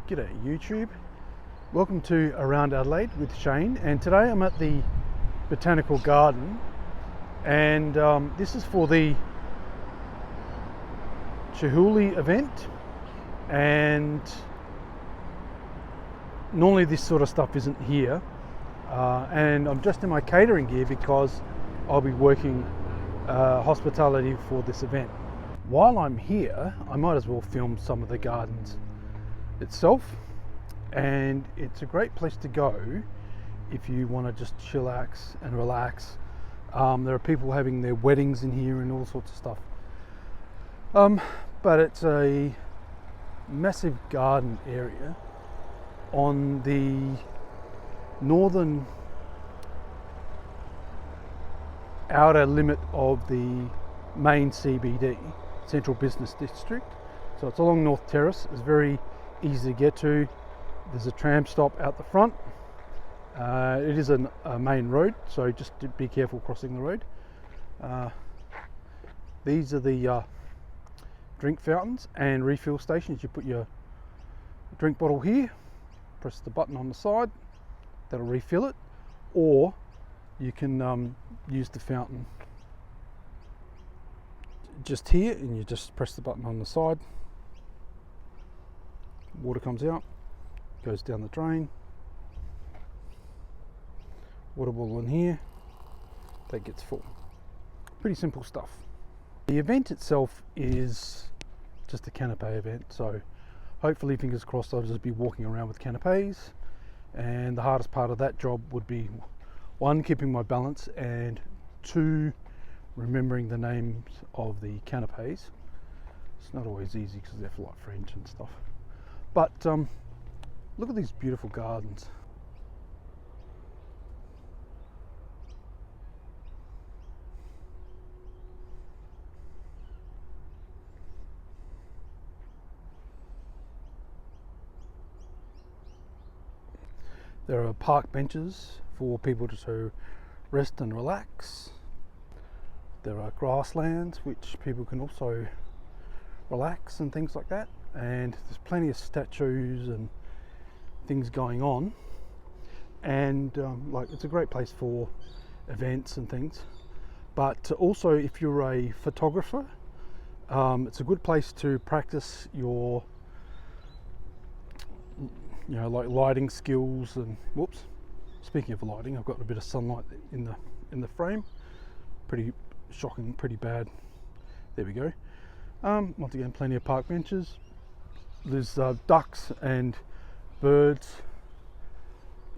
G'day YouTube, welcome to Around Adelaide with Shane, and today I'm at the Botanical Garden, and this is for the Chihuly event. And normally this sort of stuff isn't here, and I'm just in my catering gear because I'll be working hospitality for this event. While I'm here, I might as well film some of the gardens itself, and it's a great place to go if you want to just chillax and relax. There are people having their weddings in here and all sorts of stuff, but it's a massive garden area on the northern outer limit of the main CBD, Central Business District. So it's along North Terrace. It's very easy to get to. There's a tram stop out the front. It is a main road, so just be careful crossing the road. These are the drink fountains and refill stations. You put your drink bottle here, press the button on the side, that'll refill it, or you can use the fountain just here, and you just press the button on the side. Water comes out, goes down the drain, water bottle in here, that gets full. Pretty simple stuff. The event itself is just a canapé event, so hopefully, fingers crossed, I'll just be walking around with canapés, and the hardest part of that job would be, one, keeping my balance, and two, remembering the names of the canapés. It's not always easy because they're like French and stuff. But look at these beautiful gardens. There are park benches for people to rest and relax. There are grasslands which people can also relax and things like that. And there's plenty of statues and things going on, and like, it's a great place for events and things. But also, if you're a photographer, it's a good place to practice your, like lighting skills. And whoops, speaking of lighting, I've got a bit of sunlight in the frame. Pretty shocking, pretty bad. There we go. Once again, plenty of park benches. There's ducks and birds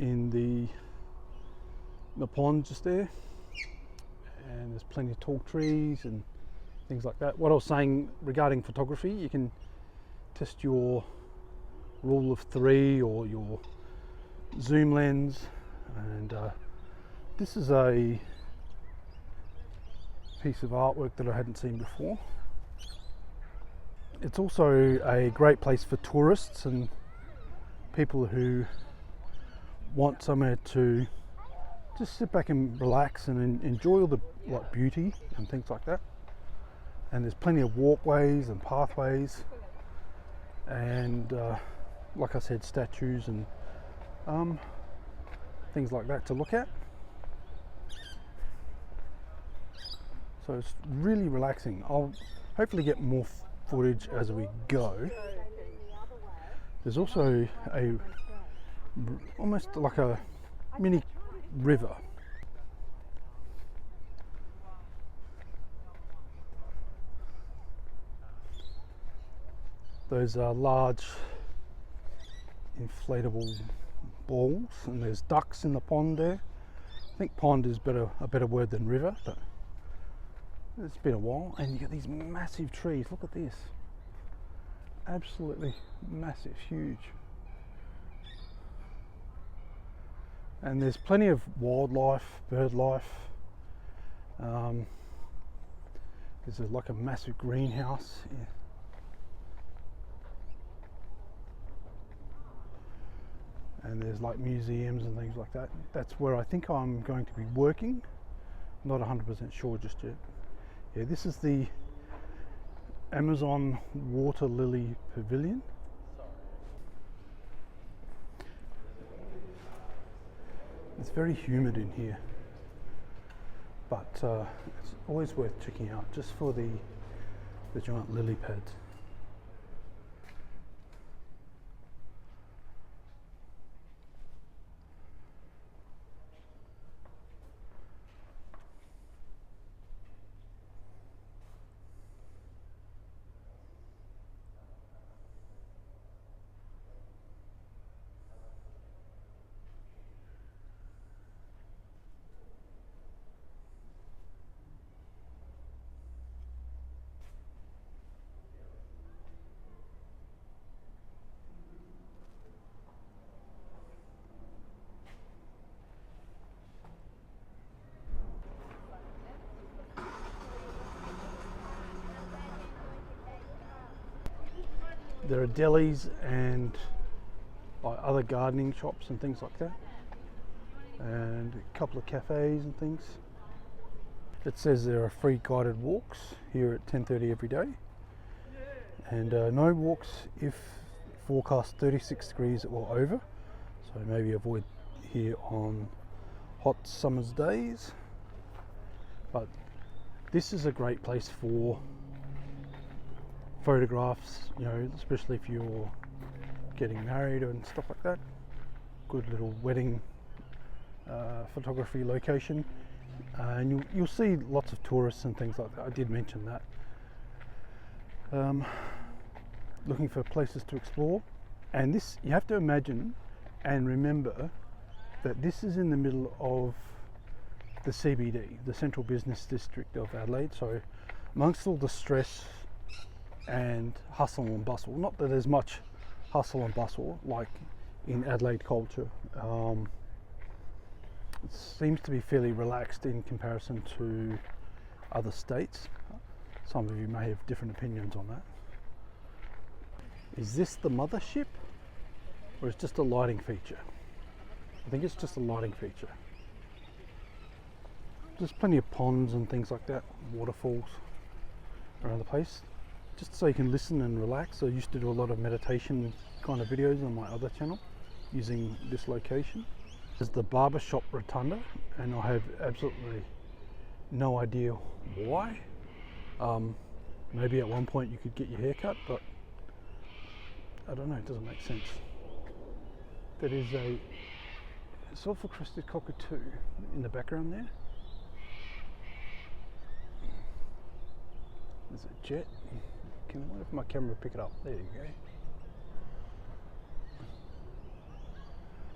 in the pond just there, and there's plenty of tall trees and things like that. What I was saying regarding photography, you can test your rule of 3 or your zoom lens, and this is a piece of artwork that I hadn't seen before. It's also a great place for tourists and people who want somewhere to just sit back and relax and enjoy all the beauty and things like that. And there's plenty of walkways and pathways, and like I said, statues and things like that to look at. So it's really relaxing. I'll hopefully get more footage as we go. There's also almost like a mini river. Those are large inflatable balls, and there's ducks in the pond there. I think pond is a better word than river, but it's been a while. And you get these massive trees. Look at this. Absolutely massive, huge. And there's plenty of wildlife, bird life. There's like a massive greenhouse. Yeah. And there's like museums and things like that. That's where I think I'm going to be working. Not 100% sure just yet. Yeah, this is the Amazon Water Lily Pavilion. It's very humid in here, but it's always worth checking out just for the giant lily pads. There are delis and like other gardening shops and things like that, and a couple of cafes and things. It says there are free guided walks here at 10:30 every day, and no walks if forecast 36 degrees or over, so maybe avoid here on hot summer's days. But this is a great place for photographs, you know, especially if you're getting married and stuff like that. Good little wedding photography location, and you'll see lots of tourists and things like that. I did mention that. Looking for places to explore, and this, you have to imagine and remember that this is in the middle of the CBD, the Central Business District of Adelaide. So amongst all the stress and hustle and bustle, not that there's much hustle and bustle like in Adelaide culture, it seems to be fairly relaxed in comparison to other states. Some of you may have different opinions on that. Is this the mothership, or is it just a lighting feature? I think it's just a lighting feature. There's plenty of ponds and things like that, waterfalls around the place, just so you can listen and relax. I used to do a lot of meditation kind of videos on my other channel using this location. There's the barbershop rotunda, and I have absolutely no idea why. Maybe at one point you could get your hair cut, but I don't know, it doesn't make sense. There is a sulphur-crested cockatoo in the background there. There's a jet. I wonder if my camera will pick it up. There you go.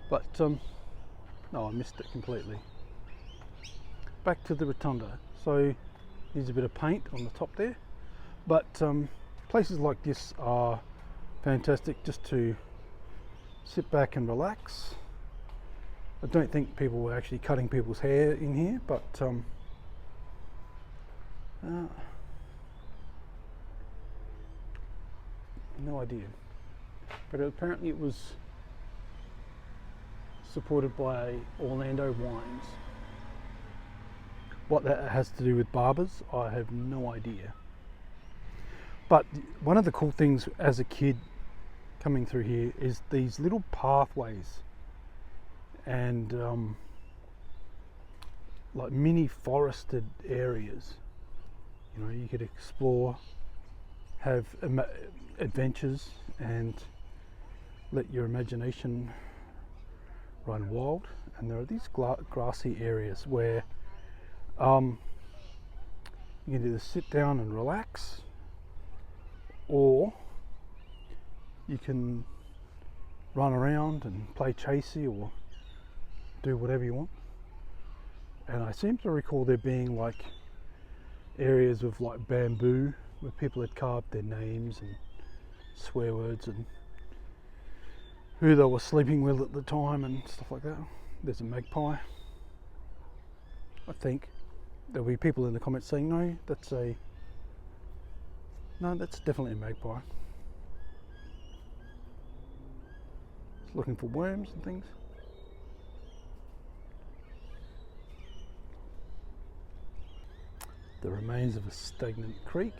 But no, I missed it completely. Back to the rotunda. So there's a bit of paint on the top there, but places like this are fantastic just to sit back and relax. I don't think people were actually cutting people's hair in here, but no idea. But apparently it was supported by Orlando Wines. What that has to do with barbers, I have no idea. But one of the cool things as a kid coming through here is these little pathways and like mini forested areas. You know, you could explore, have adventures, and let your imagination run wild. And there are these grassy areas where you can either sit down and relax, or you can run around and play chasey or do whatever you want. And I seem to recall there being like areas of like bamboo where people had carved their names and swear words and who they were sleeping with at the time and stuff like that. There's a magpie. I think there'll be people in the comments saying no, that's definitely a magpie. It's looking for worms and things. The remains of a stagnant creek.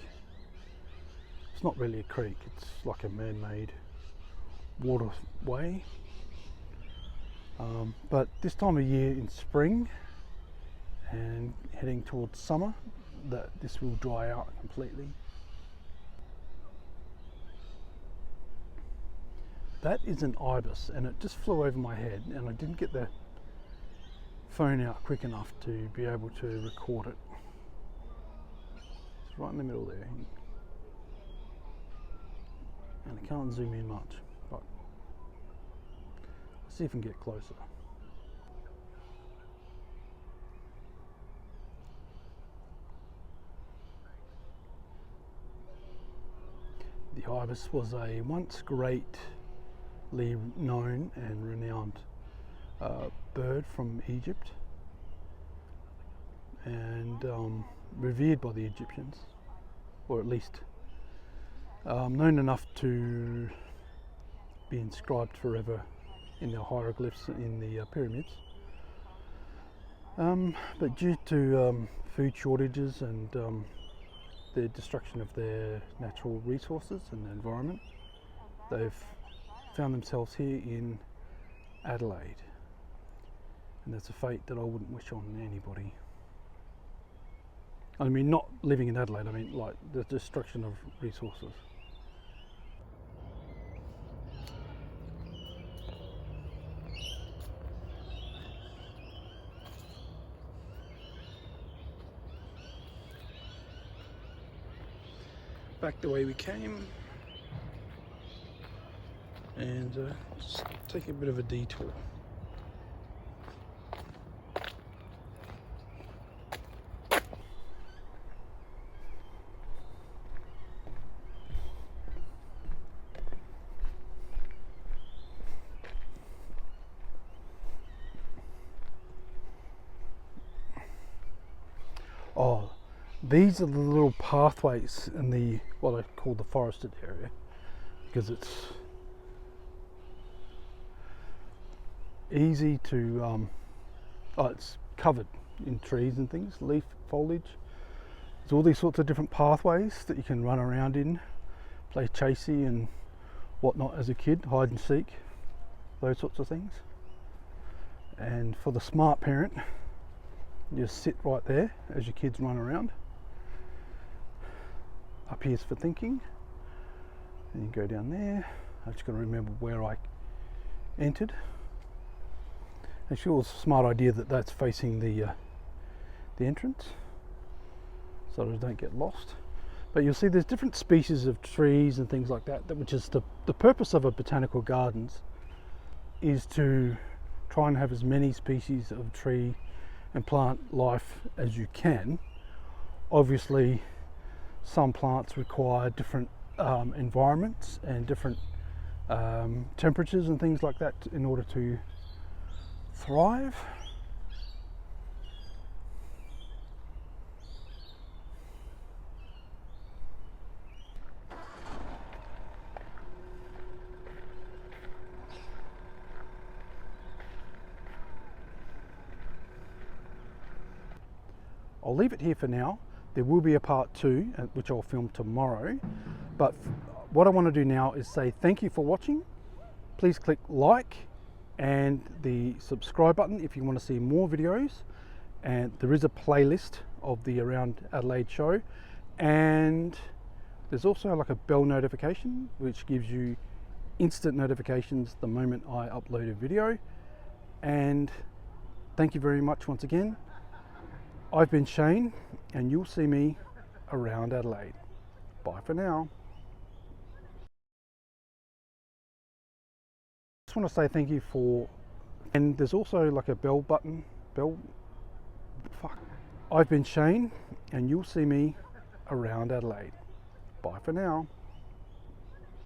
It's not really a creek, it's like a man-made waterway. But this time of year in spring and heading towards summer, that this will dry out completely. That is an ibis, and it just flew over my head, and I didn't get the phone out quick enough to be able to record it. It's right in the middle there, and I can't zoom in much, but let's see if we can get closer. The ibis was a once greatly known and renowned bird from Egypt, and revered by the Egyptians, or at least known enough to be inscribed forever in the hieroglyphs in the pyramids. But due to food shortages and the destruction of their natural resources and the environment, they've found themselves here in Adelaide, and that's a fate that I wouldn't wish on anybody. I mean, not living in Adelaide, I mean like the destruction of resources. Back the way we came, and just take a bit of a detour. Oh, these are the little pathways in the what I call the forested area, because it's easy to it's covered in trees and things, leaf foliage. There's all these sorts of different pathways that you can run around in, play chasey and whatnot as a kid, hide and seek, those sorts of things. And for the smart parent, you just sit right there as your kids run around. Up here's for thinking, and you go down there. I just got to remember where I entered. Actually, it was a smart idea that that's facing the entrance, so that I don't get lost. But you'll see there's different species of trees and things like that, which is the purpose of a botanical gardens, is to try and have as many species of tree and plant life as you can. Obviously, some plants require different environments and different temperatures and things like that in order to thrive. I'll leave it here for now. There will be a part 2, which I'll film tomorrow. But what I want to do now is say thank you for watching. Please click like and the subscribe button if you want to see more videos. And there is a playlist of the Around Adelaide show. And there's also like a bell notification, which gives you instant notifications the moment I upload a video. And thank you very much once again. I've been Shane, and you'll see me around Adelaide. Bye for now. Just want to say thank you for, and there's also like a bell button, I've been Shane, and you'll see me around Adelaide. Bye for now.